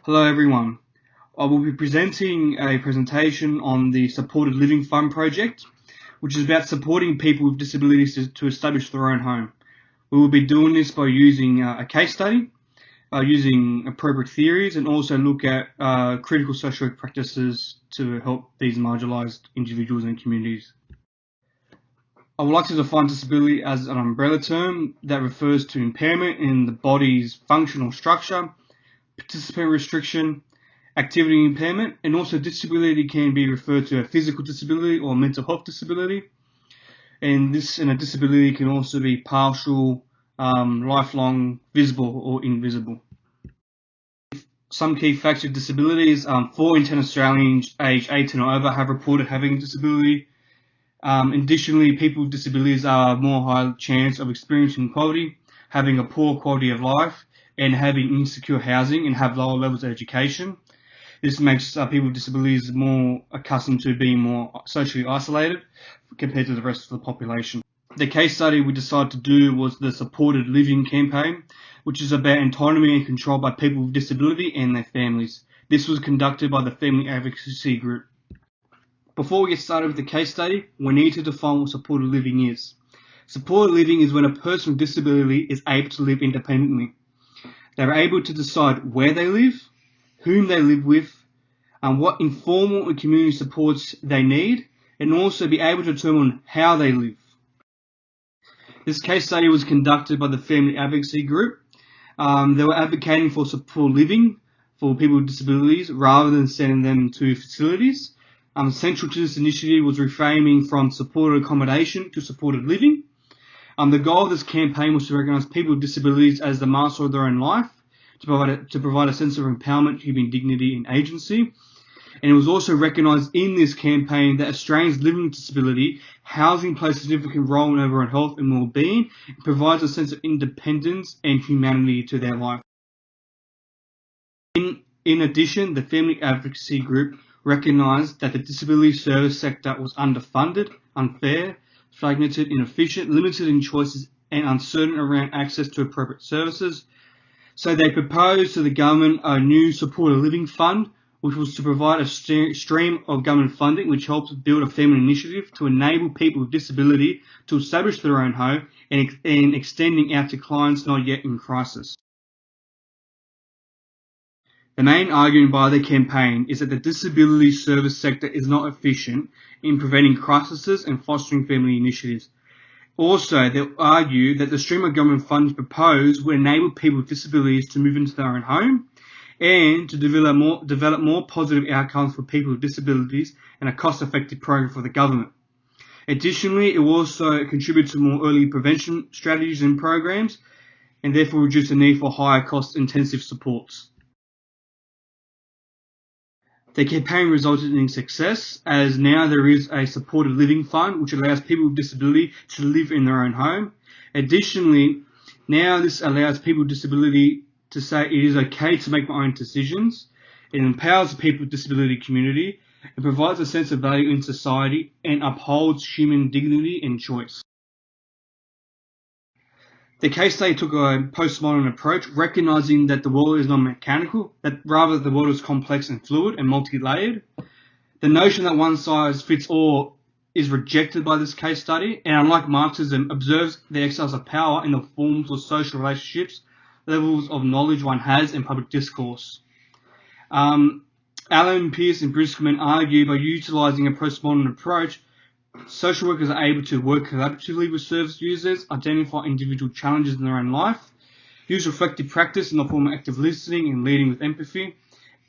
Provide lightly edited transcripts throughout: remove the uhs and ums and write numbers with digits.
Hello everyone. I will be presenting a presentation on the Supported Living Fund project, which is about supporting people with disabilities to establish their own home. We will be doing this by using a case study, using appropriate theories, and also look at critical social work practices to help these marginalised individuals and communities. I would like to define disability as an umbrella term that refers to impairment in the body's functional structure, participant restriction, activity impairment, and also disability can be referred to a physical disability or mental health disability. And a disability can also be partial, lifelong, visible or invisible. Some key facts of disabilities: 4 in 10 Australians aged 18 or over have reported having a disability. Additionally, people with disabilities are more high chance of experiencing poverty, having a poor quality of life, and having insecure housing and have lower levels of education. This makes people with disabilities more accustomed to being more socially isolated compared to the rest of the population. The case study we decided to do was the Supported Living campaign, which is about autonomy and control by people with disability and their families. This was conducted by the Family Advocacy Group. Before we get started with the case study, we need to define what supported living is. Supported living is when a person with disability is able to live independently. They're able to decide where they live, whom they live with, and what informal and community supports they need, and also be able to determine how they live. This case study was conducted by the Family Advocacy Group. They were advocating for supported living for people with disabilities rather than sending them to facilities. Central to this initiative was reframing from supported accommodation to supported living. The goal of this campaign was to recognise people with disabilities as the master of their own life, to provide a sense of empowerment, human dignity and agency. And it was also recognised in this campaign that Australians living with disability, housing plays a significant role in their own health and well-being, and provides a sense of independence and humanity to their life. In addition, the Family Advocacy Group recognised that the disability service sector was underfunded, unfair, fragmented, inefficient, limited in choices, and uncertain around access to appropriate services. So they proposed to the government a new supported living fund, which was to provide a stream of government funding which helps build a family initiative to enable people with disability to establish their own home and extending out to clients not yet in crisis. The main argument by the campaign is that the disability service sector is not efficient in preventing crises and fostering family initiatives. Also, they argue that the stream of government funds proposed would enable people with disabilities to move into their own home and to develop more positive outcomes for people with disabilities and a cost-effective program for the government. Additionally, it will also contribute to more early prevention strategies and programs and therefore reduce the need for higher cost-intensive supports. The campaign resulted in success, as now there is a supported living fund which allows people with disability to live in their own home. Additionally, now this allows people with disability to say it is okay to make my own decisions. It empowers the people with disability community. It provides a sense of value in society and upholds human dignity and choice. The case study took a postmodern approach, recognising that the world is not mechanical, that rather the world is complex and fluid and multi-layered. The notion that one size fits all is rejected by this case study, and unlike Marxism, observes the exercise of power in the forms of social relationships, levels of knowledge one has, and public discourse. Allen, Pearce and Briskman argue by utilising a postmodern approach, social workers are able to work collaboratively with service users, identify individual challenges in their own life, use reflective practice in the form of active listening and leading with empathy,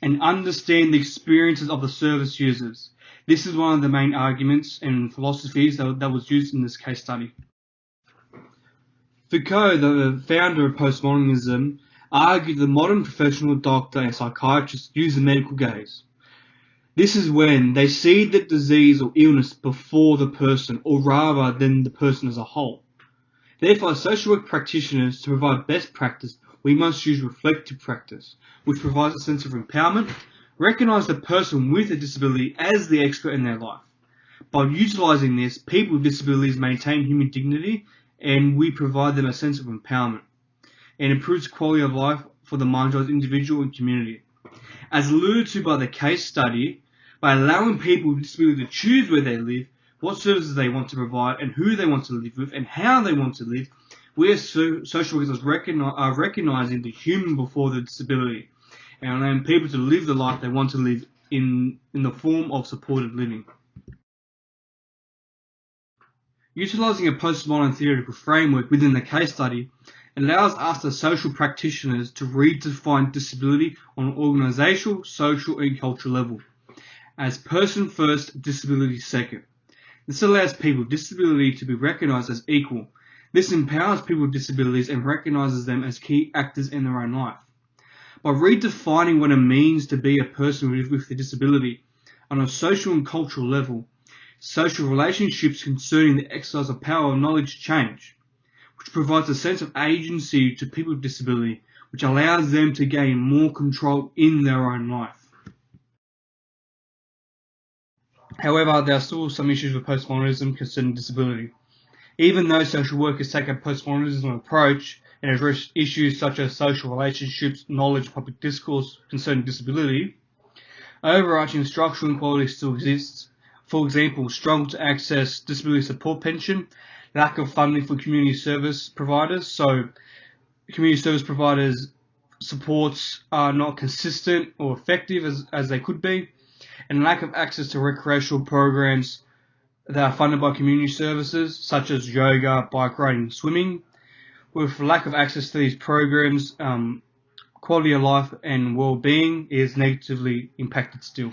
and understand the experiences of the service users. This is one of the main arguments and philosophies that was used in this case study. Foucault, the founder of postmodernism, argued the modern professional doctor and psychiatrist use the medical gaze. This is when they see the disease or illness before the person, or rather than the person as a whole. Therefore, as social work practitioners, to provide best practice, we must use reflective practice, which provides a sense of empowerment, recognise the person with a disability as the expert in their life. By utilising this, people with disabilities maintain human dignity, and we provide them a sense of empowerment, and improves quality of life for the marginalised individual and community. As alluded to by the case study, by allowing people with disability to choose where they live, what services they want to provide, and who they want to live with, and how they want to live, we as social workers are recognising the human before the disability, and allowing people to live the life they want to live in the form of supported living. Utilising a postmodern theoretical framework within the case study allows us as social practitioners to redefine disability on an organisational, social and cultural level as person first, disability second. This allows people with disability to be recognised as equal. This empowers people with disabilities and recognises them as key actors in their own life. By redefining what it means to be a person with a disability on a social and cultural level, social relationships concerning the exercise of power and knowledge change, which provides a sense of agency to people with disability, which allows them to gain more control in their own life. However, there are still some issues with postmodernism concerning disability. Even though social workers take a postmodernism approach and address issues such as social relationships, knowledge, public discourse concerning disability, overarching structural inequality still exists. For example, struggle to access disability support pension, lack of funding for community service providers, so community service providers' supports are not consistent or effective as they could be, and lack of access to recreational programs that are funded by community services, such as yoga, bike riding, swimming. With lack of access to these programs, quality of life and well-being is negatively impacted still.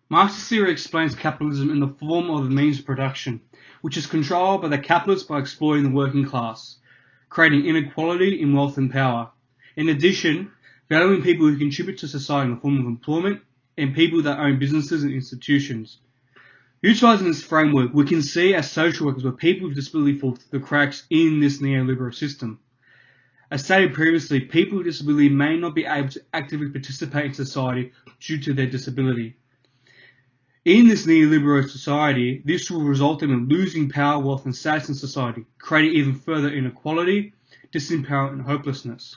Marxist theory explains capitalism in the form of the means of production, which is controlled by the capitalists by exploiting the working class, creating inequality in wealth and power. In addition, valuing people who contribute to society in the form of employment, and people that own businesses and institutions. Utilising this framework, we can see as social workers where people with disability fall through the cracks in this neoliberal system. As stated previously, people with disability may not be able to actively participate in society due to their disability. In this neoliberal society, this will result in them losing power, wealth and status in society, creating even further inequality, disempowerment and hopelessness.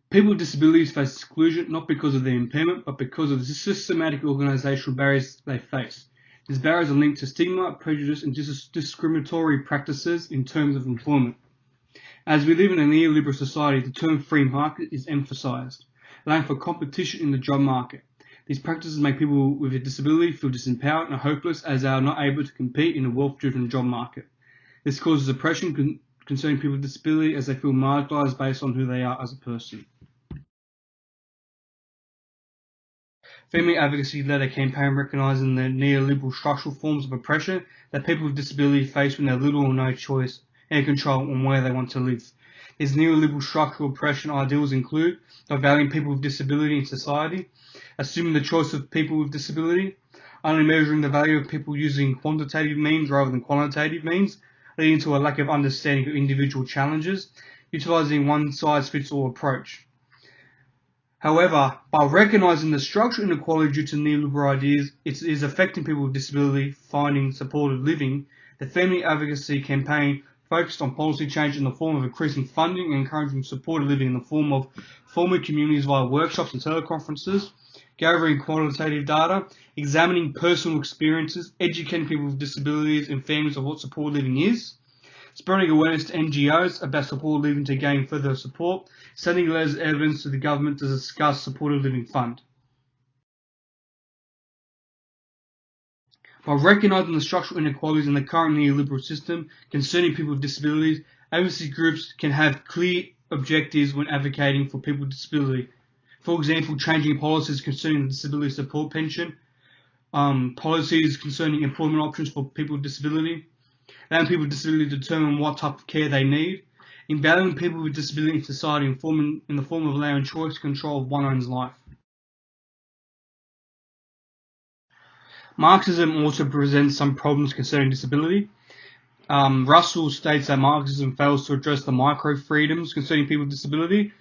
People with disabilities face exclusion not because of their impairment, but because of the systematic organisational barriers they face. These barriers are linked to stigma, prejudice and discriminatory practices in terms of employment. As we live in a neoliberal society, the term free market is emphasised, allowing for competition in the job market. These practices make people with a disability feel disempowered and hopeless as they are not able to compete in a wealth-driven job market. This causes oppression concerning people with disability as they feel marginalised based on who they are as a person. Family advocacy led a campaign recognising the neoliberal structural forms of oppression that people with disability face when they have little or no choice and control on where they want to live. These neoliberal structural oppression ideals include valuing people with disability in society, assuming the choice of people with disability, only measuring the value of people using quantitative means rather than qualitative means, leading to a lack of understanding of individual challenges, utilising one-size-fits-all approach. However, by recognising the structural inequality due to neoliberal ideas, it is affecting people with disability finding supported living. The family advocacy campaign focused on policy change in the form of increasing funding and encouraging supported living in the form of forming communities via workshops and teleconferences, gathering qualitative data, examining personal experiences, educating people with disabilities and families of what supported living is, spreading awareness to NGOs about supported living to gain further support, sending letters of evidence to the government to discuss supported living fund. By recognising the structural inequalities in the current neoliberal system concerning people with disabilities, advocacy groups can have clear objectives when advocating for people with disability. For example, changing policies concerning the disability support pension, policies concerning employment options for people with disability, allowing people with disability to determine what type of care they need, valuing people with disability in society in the form of allowing choice and control of one's own life. Marxism also presents some problems concerning disability. Russell states that Marxism fails to address the micro-freedoms concerning people with disability,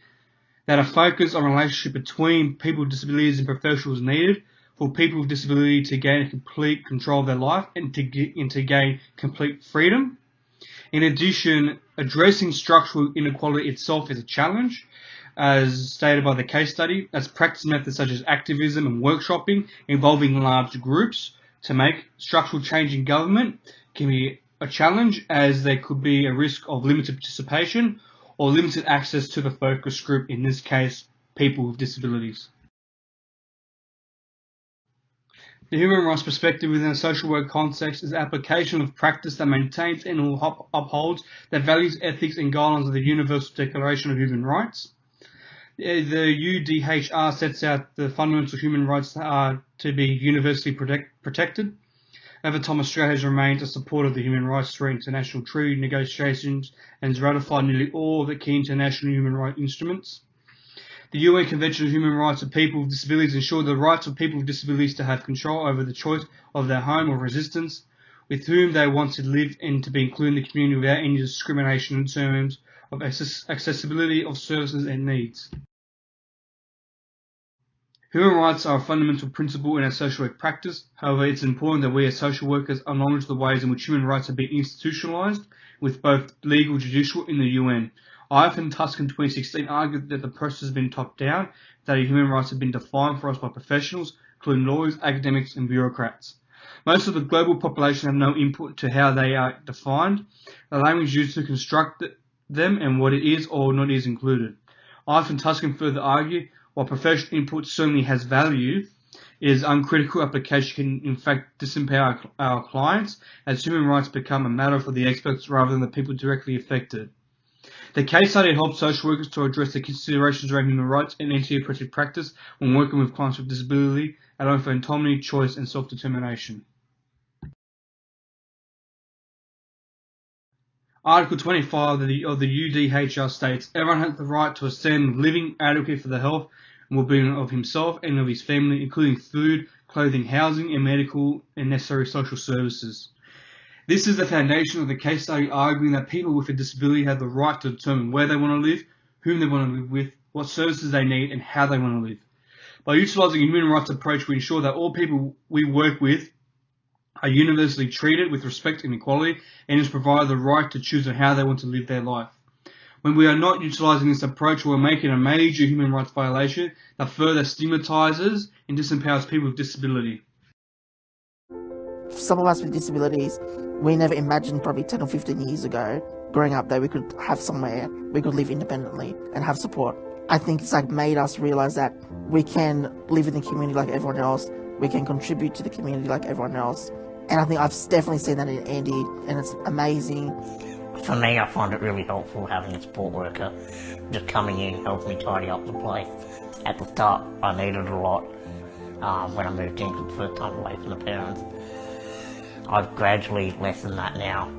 that a focus on relationship between people with disabilities and professionals is needed for people with disability to gain complete control of their life and to gain complete freedom. In addition, Addressing structural inequality itself is a challenge, as stated by the case study, as practice methods such as activism and workshopping involving large groups to make structural change in government can be a challenge, as there could be a risk of limited participation or limited access to the focus group, in this case, people with disabilities. The human rights perspective within a social work context is the application of practice that maintains and upholds the values, ethics and guidelines of the Universal Declaration of Human Rights. The UDHR sets out the fundamental human rights that are to be universally protected. Over time, Australia has remained a supporter of the human rights through international treaty negotiations and has ratified nearly all of the key international human rights instruments. The UN Convention on Human Rights of People with Disabilities ensure the rights of people with disabilities to have control over the choice of their home or residence, with whom they want to live and to be included in the community without any discrimination in terms of accessibility of services and needs. Human rights are a fundamental principle in our social work practice. However, it's important that we as social workers acknowledge the ways in which human rights have been institutionalised with both legal and judicial in the UN. Ivan Tusk in 2016 argued that the process has been top down, that human rights have been defined for us by professionals, including lawyers, academics and bureaucrats. Most of the global population have no input to how they are defined. The language used to construct them and what it is or not is included. Ivan Tusk can further argue, while professional input certainly has value, it is uncritical application can in fact disempower our clients, as human rights become a matter for the experts rather than the people directly affected. The case study helps social workers to address the considerations around human rights and anti-oppressive practice when working with clients with disability, allowing for autonomy, choice and self-determination. Article 25 of the UDHR states, everyone has the right to a standard of living adequate for the health and well-being of himself and of his family, including food, clothing, housing and medical and necessary social services. This is the foundation of the case study, arguing that people with a disability have the right to determine where they want to live, whom they want to live with, what services they need, and how they want to live. By utilising a human rights approach, we ensure that all people we work with are universally treated with respect and equality, and is provided the right to choose how they want to live their life. When we are not utilising this approach, we're making a major human rights violation that further stigmatises and disempowers people with disability. Some of us with disabilities, we never imagined probably 10 or 15 years ago, growing up, that we could have somewhere, we could live independently and have support. I think it's made us realise that we can live in the community like everyone else, we can contribute to the community like everyone else. And I think I've definitely seen that in Andy, and it's amazing. For me, I find it really helpful having a support worker just coming in, helping me tidy up the place. At the start, I needed a lot when I moved in for the first time away from the parents. I've gradually lessened that now,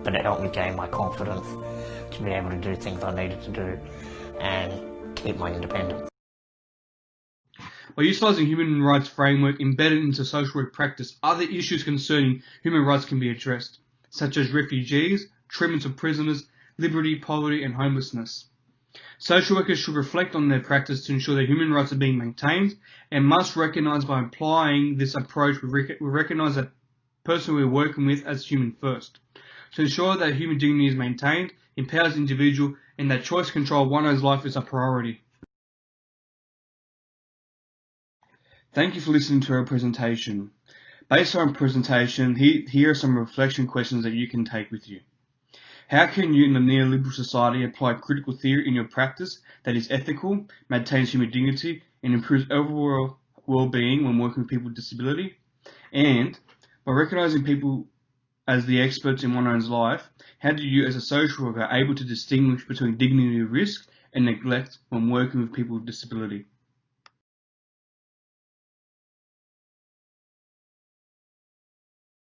but it helped me gain my confidence to be able to do things I needed to do and keep my independence. By utilising human rights framework embedded into social work practice, other issues concerning human rights can be addressed, such as refugees, treatment of prisoners, liberty, poverty and homelessness. Social workers should reflect on their practice to ensure that human rights are being maintained, and must recognise by applying this approach we recognise that person we're working with as human first. To ensure that human dignity is maintained, empowers the individual, and that choice control of one's life is a priority. Thank you for listening to our presentation. Based on our presentation, here are some reflection questions that you can take with you. How can you in a neoliberal society apply critical theory in your practice that is ethical, maintains human dignity, and improves overall well-being when working with people with disability? And by recognising people as the experts in one's life, how do you as a social worker able to distinguish between dignity and risk and neglect when working with people with disability?